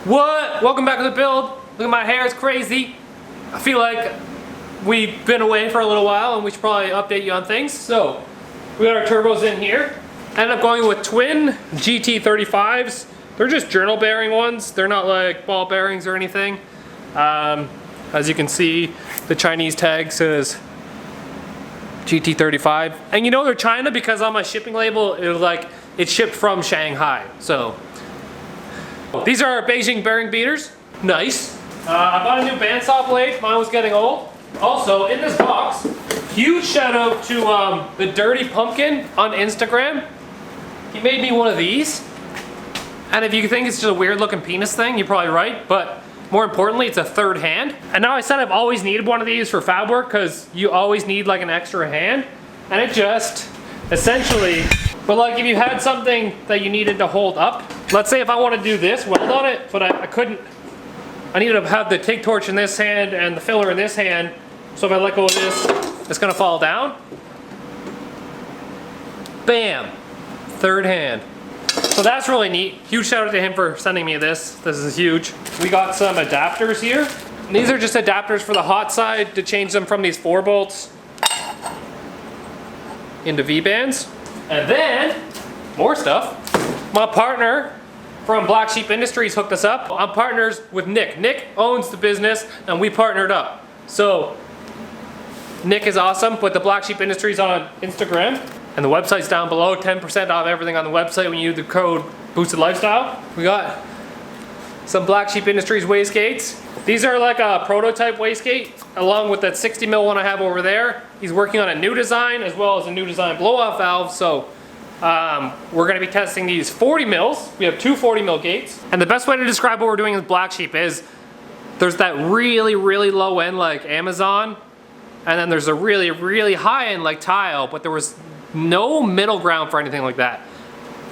What? Welcome back to the build. Look at my hair, it's crazy. I feel like we've been away for a little while and we should probably update you on things. So, we got our turbos in here. Ended up going with twin GT35s. They're just journal bearing ones. They're not like ball bearings or anything. As you can see, the Chinese tag says GT35. And you know they're China because on my shipping label, it was like, it's shipped from Shanghai. So, these are our Beijing bearing beaters. Nice. I bought a new bandsaw blade. Mine was getting old. Also, in this box, huge shout out to the Dirty Pumpkin on Instagram. He made me one of these. And if you think it's just a weird looking penis thing, you're probably right. But more importantly, it's a third hand. And now I said I've always needed one of these for fab work because you always need like an extra hand. And it just essentially, but like if you had something that you needed to hold up, let's say if I want to do this, weld on it, but I couldn't, I needed to have the TIG torch in this hand and the filler in this hand. So if I let go of this, it's gonna fall down. Bam, third hand. So that's really neat. Huge shout out to him for sending me this. This is huge. We got some adapters here. And these are just adapters for the hot side to change them from these 4 bolts into V-bands. And then, more stuff. My partner from Black Sheep Industries hooked us up. I'm partners with Nick. Nick owns the business and we partnered up. So, Nick is awesome. Put the Black Sheep Industries on Instagram. And the website's down below. 10% off everything on the website when you use the code Boosted Lifestyle. We got some Black Sheep Industries wastegates. These are like a prototype wastegate, along with that 60 mil one I have over there. He's working on a new design as well as a new design blow-off valve. So we're going to be testing these 40 mils. We have 2 40 mil gates. And the best way to describe what we're doing with Black Sheep is there's that really, really low end like Amazon. And then there's a really, really high end like Tile, but there was no middle ground for anything like that.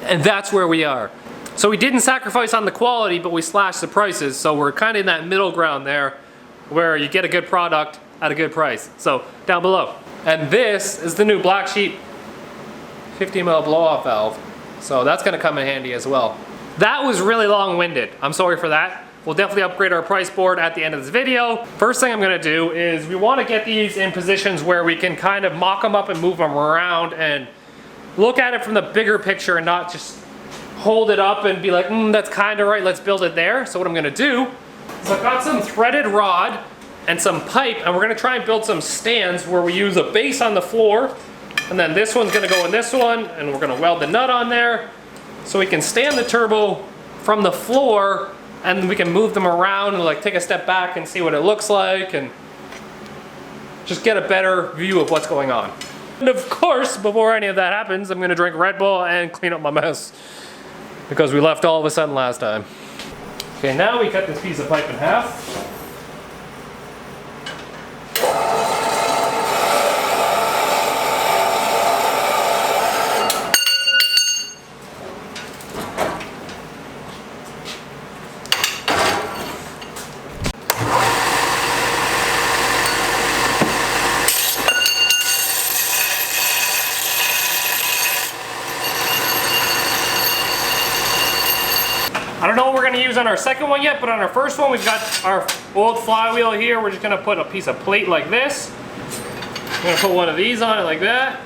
And that's where we are. So we didn't sacrifice on the quality, but we slashed the prices. So we're kind of in that middle ground there where you get a good product at a good price. So down below. And this is the new Black Sheep 50 mil blow-off valve. So that's gonna come in handy as well. That was really long-winded. I'm sorry for that. We'll definitely upgrade our price board at the end of this video. First thing I'm gonna do is we wanna get these in positions where we can kind of mock them up and move them around and look at it from the bigger picture and not just hold it up and be like, that's kind of right, let's build it there. So what I'm gonna do is I've got some threaded rod and some pipe, and we're gonna try and build some stands where we use a base on the floor, and then this one's gonna go in this one, and we're gonna weld the nut on there so we can stand the turbo from the floor and we can move them around and like take a step back and see what it looks like and just get a better view of what's going on. And of course, before any of that happens, I'm gonna drink Red Bull and clean up my mess because we left all of a sudden last time. Okay, now we cut this piece of pipe in half. I don't know what we're gonna use on our second one yet, but on our first one, we've got our old flywheel here. We're just gonna put a piece of plate like this. We're gonna put one of these on it like that.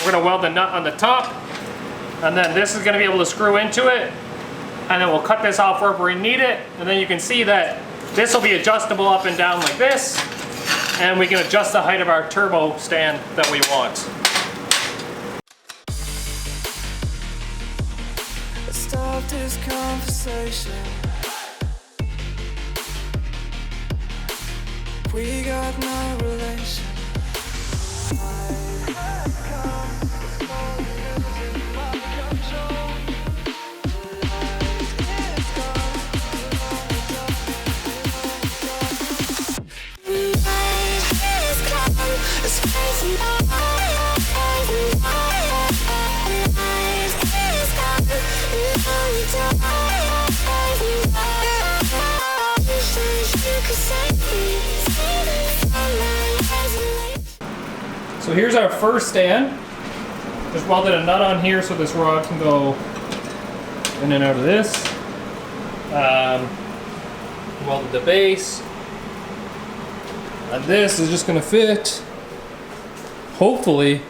We're gonna weld the nut on the top. And then this is gonna be able to screw into it. And then we'll cut this off wherever we need it. And then you can see that this will be adjustable up and down like this. And we can adjust the height of our turbo stand that we want. Stop this conversation. We got no relation. So here's our first stand. Just welded a nut on here so this rod can go in and out of this. Welded the base. And this is just gonna fit, hopefully.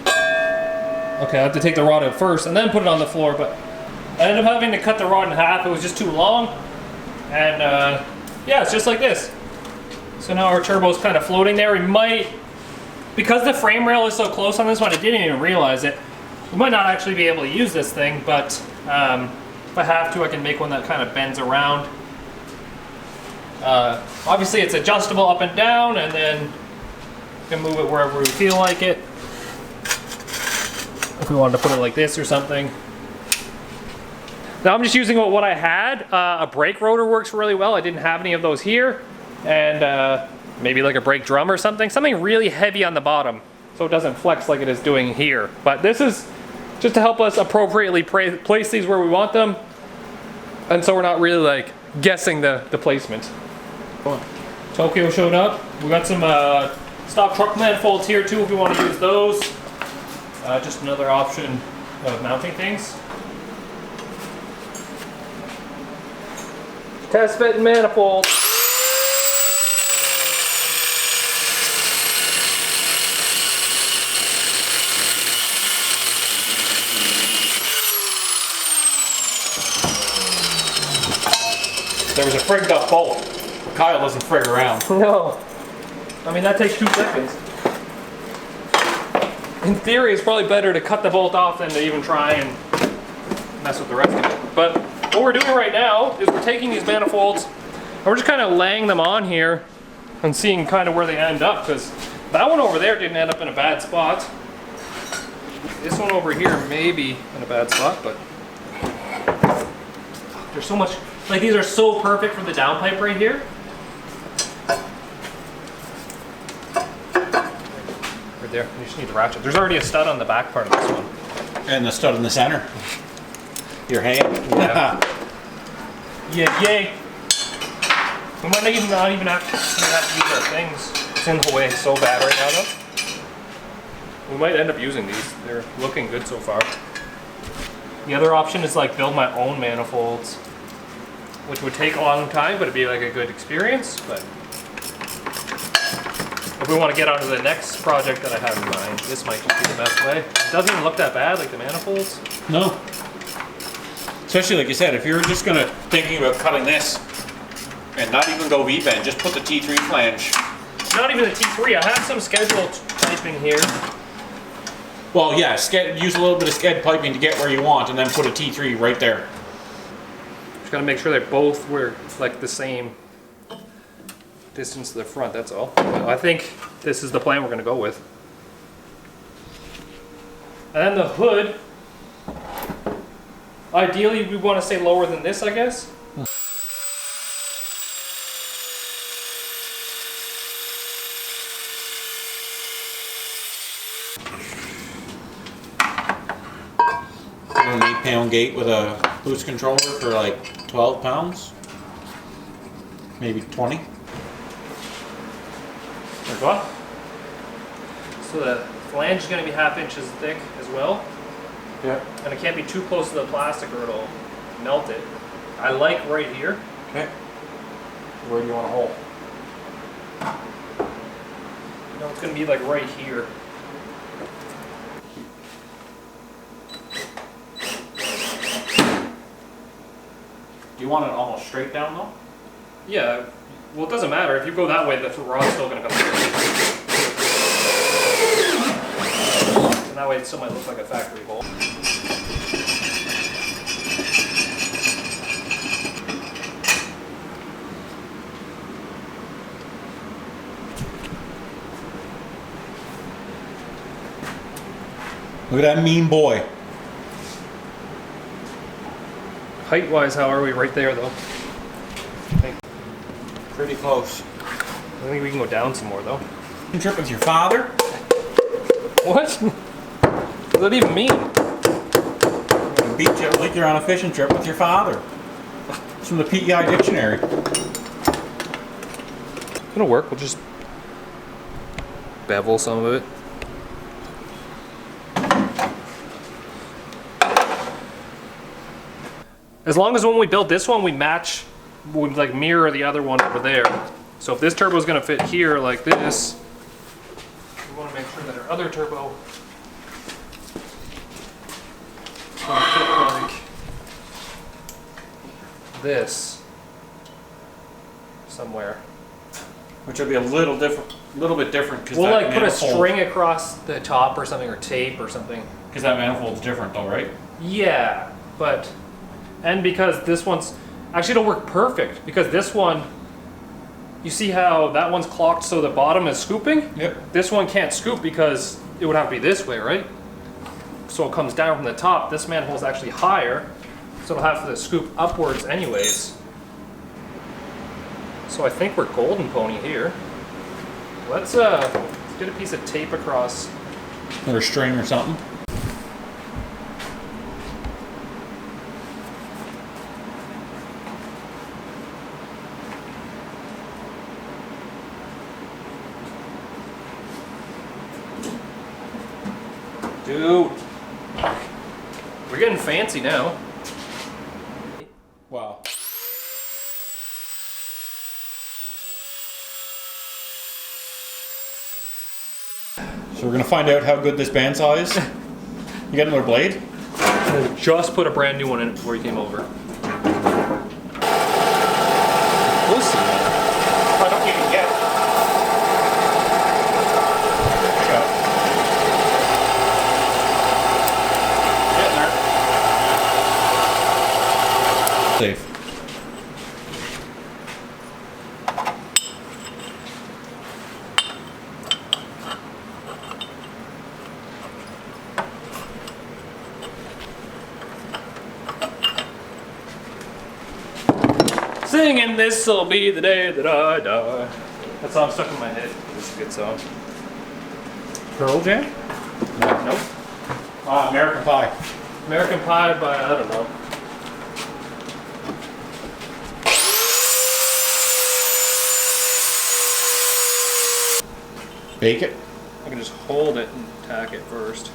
Okay, I have to take the rod out first and then put it on the floor, but I ended up having to cut the rod in half. It was just too long. And yeah, it's just like this. So now our turbo's kind of floating there. We might, because the frame rail is so close on this one, I didn't even realize it. We might not actually be able to use this thing, but if I have to, I can make one that kind of bends around. Obviously it's adjustable up and down, and then we can move it wherever we feel like it. If we wanted to put it like this or something. Now I'm just using what I had. A brake rotor works really well. I didn't have any of those here. And maybe like a brake drum or something. Something really heavy on the bottom so it doesn't flex like it is doing here. But this is just to help us appropriately place these where we want them. And so we're not really like guessing the placement. Tokyo showed up. We got some stock truck manifolds here too if we want to use those. Just another option of mounting things. Test fit manifold. There was a frigged up bolt. Kyle doesn't frig around. No. I mean, that takes 2 seconds. In theory, it's probably better to cut the bolt off than to even try and mess with the rest of it. But what we're doing right now is we're taking these manifolds and we're just kind of laying them on here and seeing kind of where they end up, because that one over there didn't end up in a bad spot. This one over here may be in a bad spot, but there's so much, like these are so perfect for the downpipe right here. Right there, you just need the ratchet. There's already a stud on the back part of this one. And the stud in the center. Your hand. Yeah. Yeah, yay. We might not even have to use our things. It's in the way so bad right now though. We might end up using these. They're looking good so far. The other option is like build my own manifolds, which would take a long time, but it'd be like a good experience. But if we want to get on to the next project that I have in mind, this might just be the best way. It doesn't even look that bad, like the manifolds. No. Especially like you said, if you're just gonna thinking about cutting this and not even go V-bend, just put the T3 flange. Not even the T3. I have some scheduled piping here. Well, yeah, use a little bit of sked piping to get where you want, and then put a T3 right there. Just gotta make sure they both were like the same distance to the front. That's all. But I think this is the plan we're gonna go with. And then the hood. Ideally, we want to stay lower than this, I guess. An 8-pound gate with a boost controller for like 12 pounds, maybe 20. Like what? So the flange is going to be 1/2 inches thick as well. Yeah. And it can't be too close to the plastic or it'll melt it. I like right here. Okay. Where do you want to hold? No, it's going to be like right here. Do you want it almost straight down though? Yeah. Well, it doesn't matter. If you go that way, the rod's still going to come straight. And that way it still might look like a factory bolt. Look at that mean boy. Height-wise, how are we? Right there, though. Pretty close. I think we can go down some more, though. Trip with your father? What? What does that even mean? Beat you like you're on a fishing trip with your father. It's from the PEI dictionary. It'll work. We'll just bevel some of it. As long as when we build this one, we match, we like mirror the other one over there. So if this turbo is going to fit here like this, we want to make sure that our other turbo is going to fit like this somewhere. Which will be a little different, little bit different because We'll like put a string across the top or something, or tape or something. Because that manifold's different though, right? Yeah, but, and because this one's, actually it'll work perfect because this one, you see how that one's clocked so the bottom is scooping? Yep. This one can't scoop because it would have to be this way, right? So it comes down from the top. This manifold's actually higher, so it'll have to scoop upwards anyways. So I think we're golden pony here. Let's get a piece of tape across. Or a string or something. Dude, we're getting fancy now. Wow. So we're gonna find out how good this bandsaw is. You got another blade? I just put a brand new one in it before you came over. Pussy. I don't even get it. Getting there. Safe. Singing "This'll Be the Day That I Die." That song's stuck in my head. It's a good song. Pearl Jam? Nope. American Pie. American Pie by, I don't know. Bake it. I can just hold it and tack it first.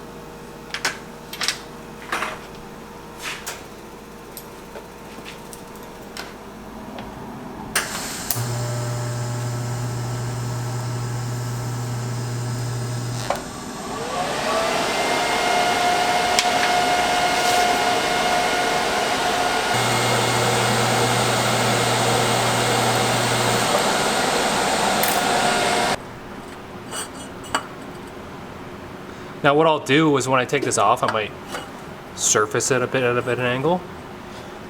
Now what I'll do is when I take this off, I might surface it a bit at an angle.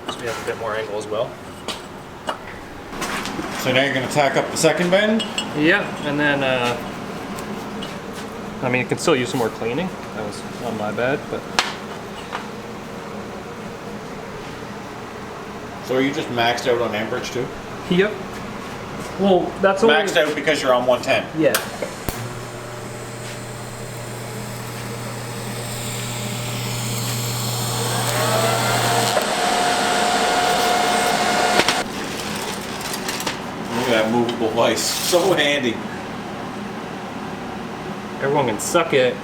So we have a bit more angle as well. So now you're gonna tack up the second bend? Yeah, and then, I mean, it can still use some more cleaning. That was not my bad, but. So are you just maxed out on amperage too? Yep. Well, that's only. Maxed out because you're on 110. Yeah. That movable vise, so handy. Everyone can suck it.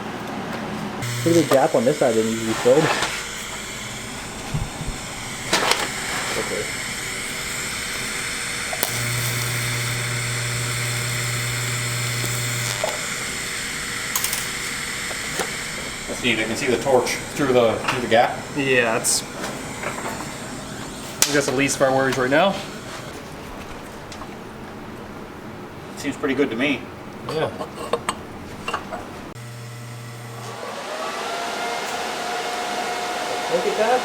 Look at the gap on this side didn't usually filled. Okay. That's neat. I can see the torch through the gap. Yeah, it's. I think that's the least of our worries right now. Seems pretty good to me. Yeah. Look at that.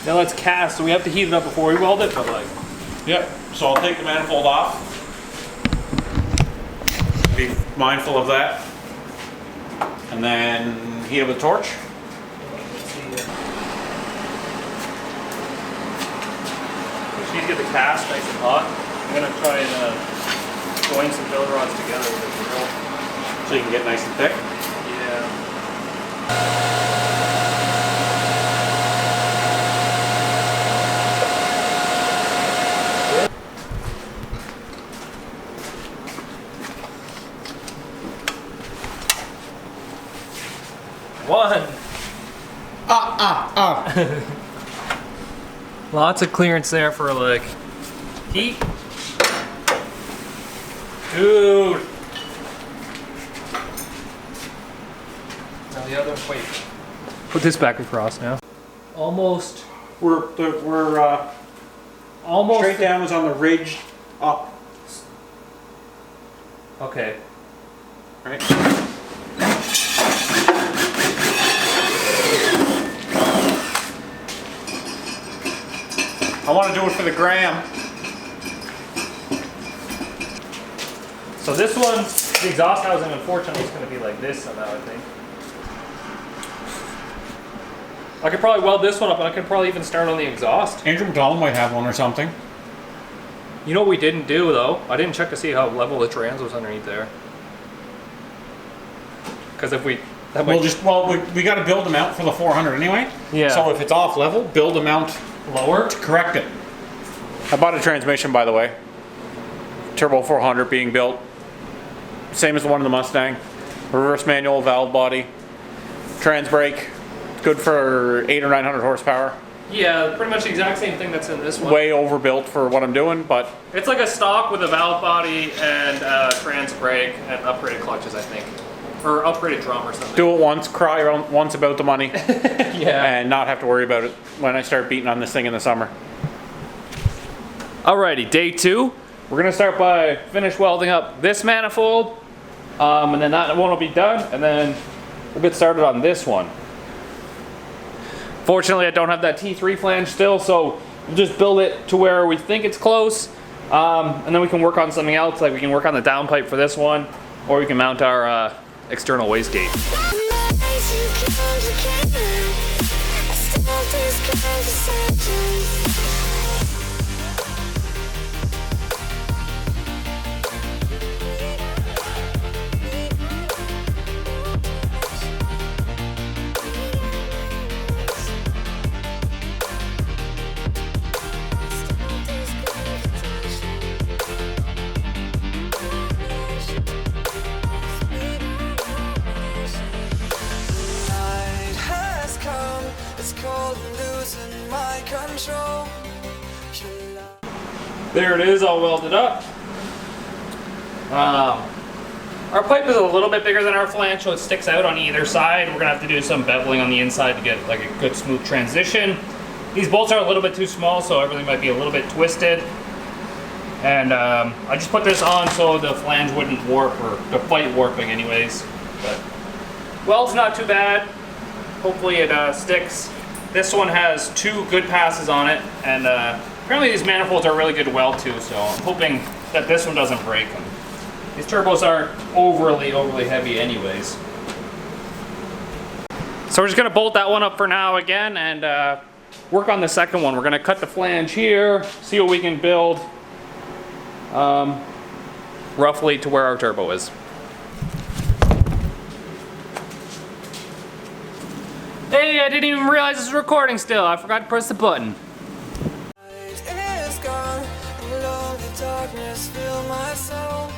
Now let's cast, so we have to heat it up before we weld it, but like. Yep. So I'll take the manifold off. Be mindful of that. And then heat up the torch. Let's see here. Just need to get the cast nice and hot. I'm gonna try and join some billet rods together with the drill. So you can get nice and thick. Yeah. One. Lots of clearance there for like heat. Dude. Now the other, wait. Put this back across now. Almost. We're Almost. straight down was on the ridge up. Okay. Right. I want to do it for the gram. So this one, the exhaust housing, unfortunately, is going to be like this somehow, I think. I could probably weld this one up, and I could probably even start on the exhaust. Andrew McDonald might have one or something. You know what we didn't do, though? I didn't check to see how level the trans was underneath there. Because if we... That might we got to build them out for the 400 anyway. Yeah. So if it's off level, build them out lower to correct it. I bought a transmission, by the way. Turbo 400 being built. Same as the one in the Mustang. Reverse manual, valve body. Trans brake. Good for 800 or 900 horsepower. Yeah, pretty much the exact same thing that's in this one. Way overbuilt for what I'm doing, but... It's like a stock with a valve body and trans brake and upgraded clutches, I think. Or upgraded drum or something. Do it once, cry once about the money. Yeah. And not have to worry about it when I start beating on this thing in the summer. Alrighty, day 2. We're gonna start by finish welding up this manifold. And then that one will be done, and then we'll get started on this one. Fortunately, I don't have that T3 flange still, so we'll just build it to where we think it's close. And then we can work on something else, like we can work on the downpipe for this one, or we can mount our external wastegate. There it is, all welded up. Our pipe is a little bit bigger than our flange, so it sticks out on either side. We're gonna have to do some beveling on the inside to get like a good smooth transition. These bolts are a little bit too small, so everything might be a little bit twisted. And I just put this on so the flange wouldn't warp or to fight warping anyways. But weld's not too bad. Hopefully it sticks. This one has 2 good passes on it, and apparently these manifolds are really good to weld too, so I'm hoping that this one doesn't break them. These turbos aren't overly heavy anyways. So we're just gonna bolt that one up for now again and work on the second one. We're gonna cut the flange here, see what we can build roughly to where our turbo is. Hey, I didn't even realize this was recording still. I forgot to press the button. Darkness fill my soul.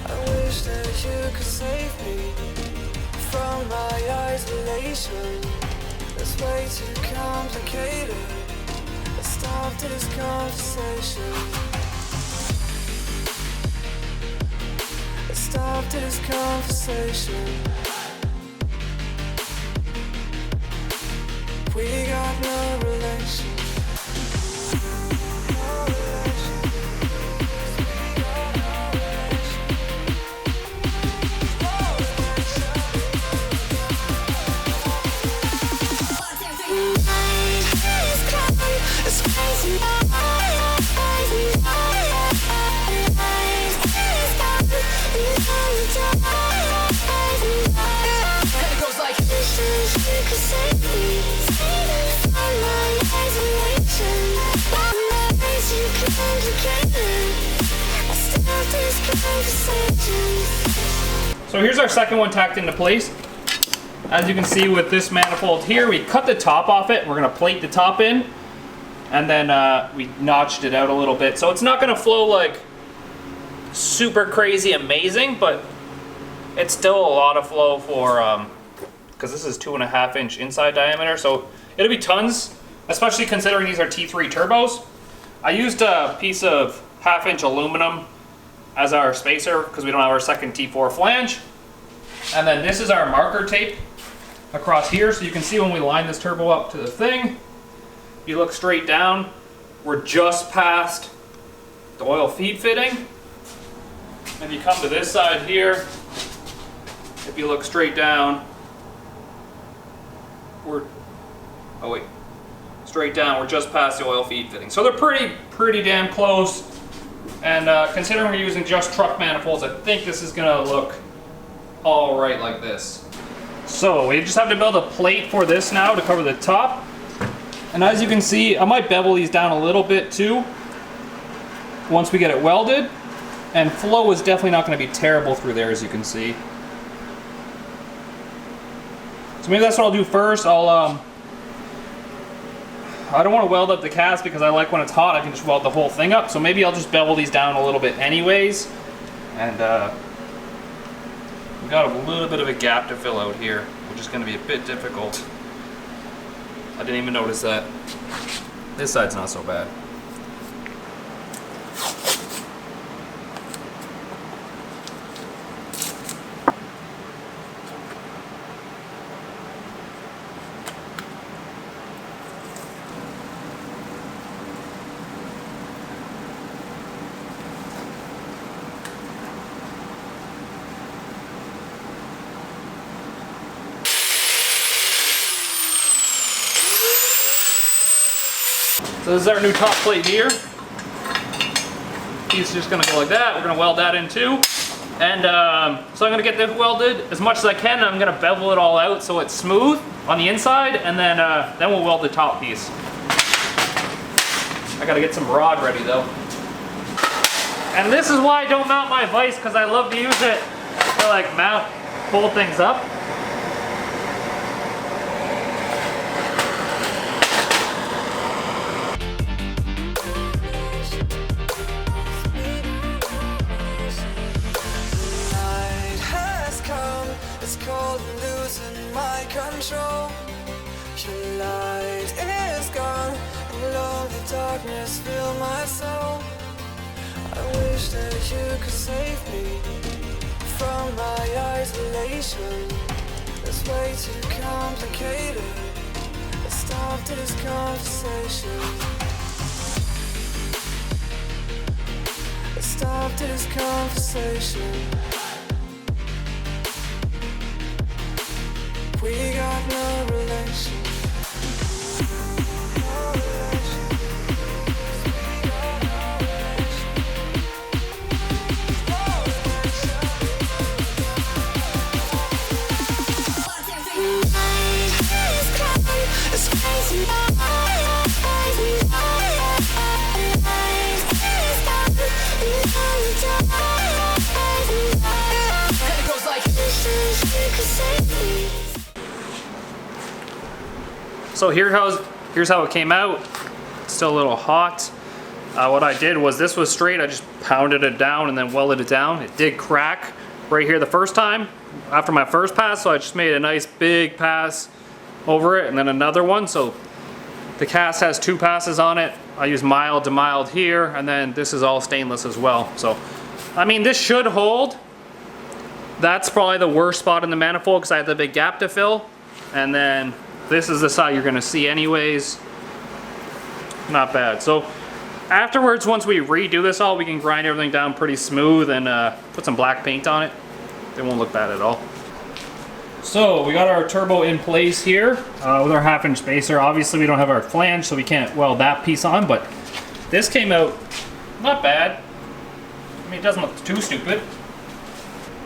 I wish that you could save me from my isolation. It's way too complicated. Let's stop this conversation. Let's stop this conversation. We got no relation. So here's our second one tacked into place. As you can see with this manifold here, we cut the top off it. We're gonna plate the top in, and then we notched it out a little bit. So it's not gonna flow like super crazy amazing, but it's still a lot of flow for, because this is 2.5 inch inside diameter, so it'll be tons, especially considering these are T3 turbos. I used a piece of 1/2 inch aluminum as our spacer because we don't have our second T4 flange. And then this is our marker tape across here, so you can see when we line this turbo up to the thing, if you look straight down, we're just past the oil feed fitting. If you come to this side here, if you look straight down, straight down, we're just past the oil feed fitting. So they're pretty damn close. And considering we're using just truck manifolds, I think this is gonna look all right like this. So we just have to build a plate for this now to cover the top. And as you can see, I might bevel these down a little bit too once we get it welded. And flow is definitely not going to be terrible through there, as you can see. So maybe that's what I'll do first. I don't want to weld up the cast because I like when it's hot I can just weld the whole thing up. So maybe I'll just bevel these down a little bit anyways. And we've got a little bit of a gap to fill out here, which is going to be a bit difficult. I didn't even notice that. This side's not so bad. So this is our new top plate here. Piece is just gonna go like that. We're gonna weld that in too. And so I'm gonna get this welded as much as I can, and I'm gonna bevel it all out so it's smooth on the inside, and then we'll weld the top piece. I gotta get some rod ready though. And this is why I don't mount my vise, because I love to use it to like pull things up. Control. Your light is gone, alone the darkness fill my soul. I wish that you could save me from my isolation. It's way too complicated. Let's stop this conversation. Let's stop this conversation. We got no relation. No relation. We got no relation. No and it goes like So here's how it came out. It's still a little hot. What I did was, this was straight, I just pounded it down and then welded it down. It did crack right here the first time after my first pass, so I just made a nice big pass over it and then another one. So the cast has 2 passes on it. I use mild to mild here, and then this is all stainless as well. So I mean, this should hold. That's probably the worst spot in the manifold because I have the big gap to fill. And then this is the side you're gonna see anyways. Not bad. So afterwards, once we redo this all, we can grind everything down pretty smooth and put some black paint on it. It won't look bad at all. So we got our turbo in place here with our 1/2 inch spacer. Obviously we don't have our flange, so we can't weld that piece on, but this came out not bad. I mean, it doesn't look too stupid.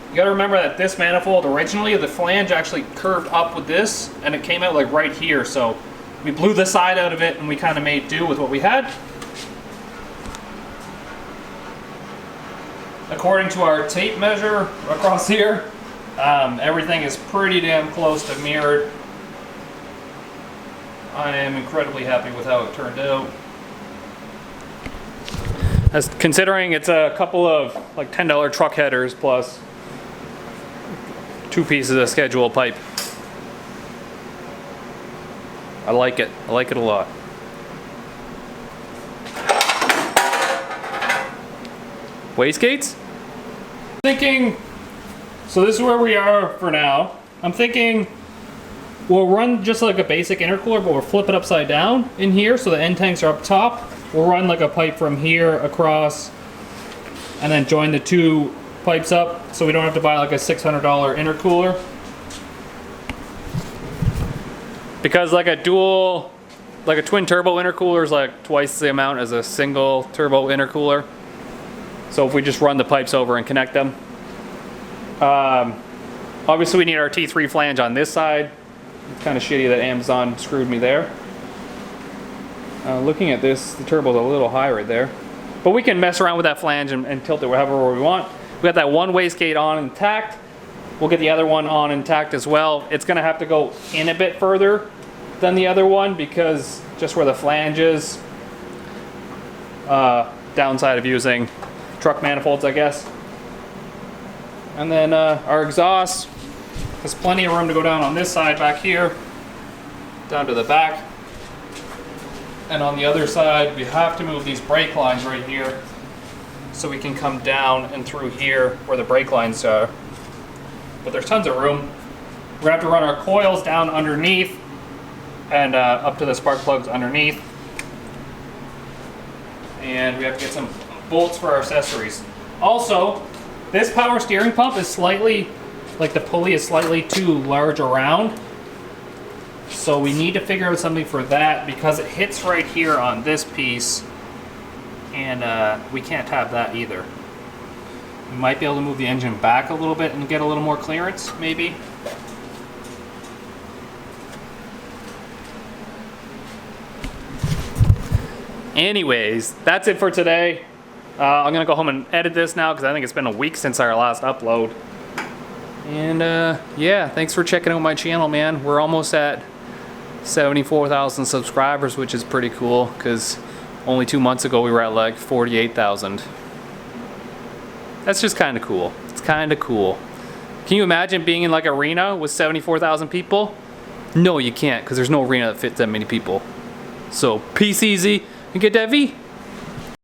You gotta remember that this manifold, originally the flange actually curved up with this, and it came out like right here, so we blew the side out of it and we kind of made do with what we had. According to our tape measure across here, everything is pretty damn close to mirrored. I am incredibly happy with how it turned out. As considering it's a couple of like $10 truck headers plus 2 pieces of schedule pipe. I like it. I like it a lot. Wastegates? Thinking, so this is where we are for now. I'm thinking we'll run just like a basic intercooler, but we'll flip it upside down in here so the end tanks are up top. We'll run like a pipe from here across and then join the two pipes up so we don't have to buy like a $600 intercooler. Because like a twin turbo intercooler is like twice the amount as a single turbo intercooler. So if we just run the pipes over and connect them. Obviously we need our T3 flange on this side. It's kind of shitty that Amazon screwed me there. Looking at this, the turbo's a little high right there. But we can mess around with that flange and tilt it however we want. We got that one wastegate on intact. We'll get the other one on intact as well. It's gonna have to go in a bit further than the other one because just where the flange is. Downside of using truck manifolds, I guess. And then our exhaust, there's plenty of room to go down on this side back here, down to the back. And on the other side, we have to move these brake lines right here so we can come down and through here where the brake lines are. But there's tons of room. We're gonna have to run our coils down underneath and up to the spark plugs underneath. And we have to get some bolts for our accessories. Also, this power steering pump is slightly, like the pulley is slightly too large around. So we need to figure out something for that because it hits right here on this piece and we can't have that either. We might be able to move the engine back a little bit and get a little more clearance, maybe. Anyways, that's it for today. I'm gonna go home and edit this now because I think it's been a week since our last upload. And yeah, thanks for checking out my channel, man. We're almost at 74,000 subscribers, which is pretty cool because only 2 months ago we were at like 48,000. That's just kind of cool. It's kind of cool. Can you imagine being in like an arena with 74,000 people? No, you can't because there's no arena that fits that many people. So peace easy and get that V.